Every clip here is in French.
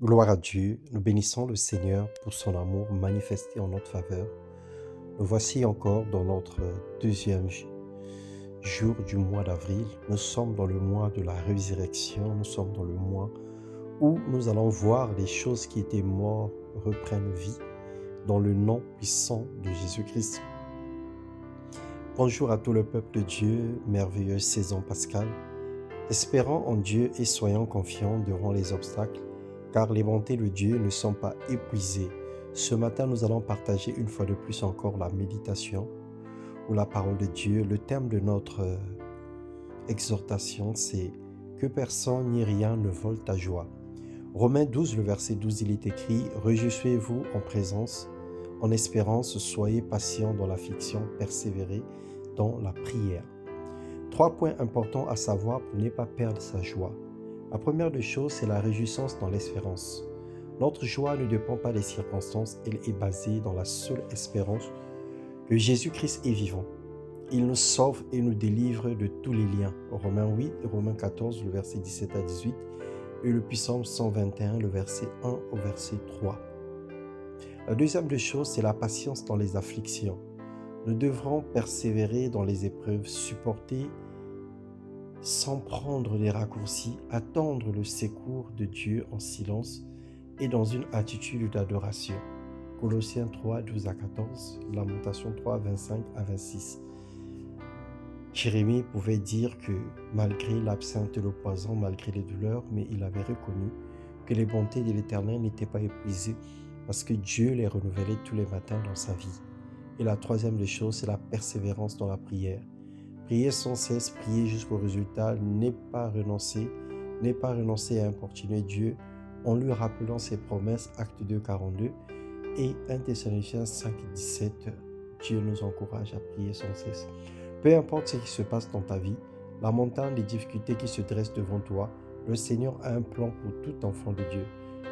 Gloire à Dieu, nous bénissons le Seigneur pour son amour manifesté en notre faveur. Nous voici encore dans notre deuxième jour du mois d'avril. Nous sommes dans le mois de la résurrection, nous sommes dans le mois où nous allons voir les choses qui étaient mortes reprennent vie dans le nom puissant de Jésus-Christ. Bonjour à tout le peuple de Dieu, merveilleuse saison pascale. Espérons en Dieu et soyons confiants devant les obstacles, car les bontés de Dieu ne sont pas épuisées. Ce matin, nous allons partager une fois de plus encore la méditation ou la parole de Dieu. Le thème de notre exhortation, c'est « Que personne ni rien ne vole ta joie ». Romains 12, le verset 12, il est écrit « Réjouissez-vous en présence, en espérance, soyez patients dans l'affliction, persévérez dans la prière ». 3 points importants à savoir pour ne pas perdre sa joie. La première des choses, c'est la réjouissance dans l'espérance. Notre joie ne dépend pas des circonstances, elle est basée dans la seule espérance que Jésus-Christ est vivant. Il nous sauve et nous délivre de tous les liens. Romains 8, Romains 14, le verset 17 à 18 et le Psaume 121, le verset 1 au verset 3. La deuxième des choses, c'est la patience dans les afflictions. Nous devrons persévérer dans les épreuves, supporter sans prendre des raccourcis, attendre le secours de Dieu en silence et dans une attitude d'adoration. Colossiens 3, 12 à 14, Lamentation 3, 25 à 26. Jérémie pouvait dire que malgré l'absinthe et le poison, malgré les douleurs, mais il avait reconnu que les bontés de l'Éternel n'étaient pas épuisées parce que Dieu les renouvelait tous les matins dans sa vie. Et la troisième des choses, c'est la persévérance dans la prière. Prier sans cesse, prier jusqu'au résultat, n'est pas renoncer à importuner Dieu en lui rappelant ses promesses, Acte 2, 42 et 1 Thessaloniciens 5, 17. Dieu nous encourage à prier sans cesse. Peu importe ce qui se passe dans ta vie, la montagne des difficultés qui se dresse devant toi, le Seigneur a un plan pour tout enfant de Dieu.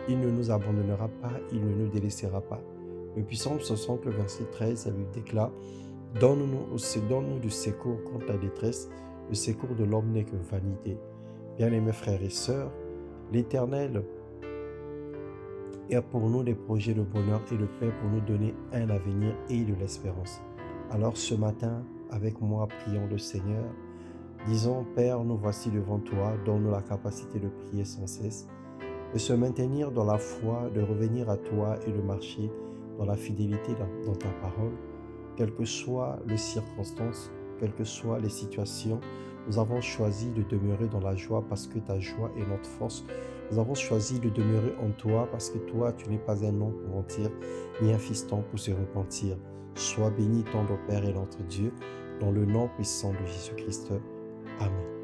Il ne nous abandonnera pas, il ne nous délaissera pas. Le Psaume 60, le verset 13, ça lui déclare « Donne-nous du secours contre la détresse, le secours de l'homme n'est que vanité. » Bien-aimés frères et sœurs, l'Éternel a pour nous des projets de bonheur et de paix pour nous donner un avenir et de l'espérance. Alors ce matin, avec moi, prions le Seigneur. Disons, Père, nous voici devant toi, donne-nous la capacité de prier sans cesse, de se maintenir dans la foi, de revenir à toi et de marcher dans la fidélité dans ta parole. Quelles que soient les circonstances, quelles que soient les situations, nous avons choisi de demeurer dans la joie parce que ta joie est notre force. Nous avons choisi de demeurer en toi parce que toi, tu n'es pas un homme pour mentir, ni un fiston pour se repentir. Sois béni, ton Père et notre Dieu, dans le nom puissant de Jésus-Christ. Amen.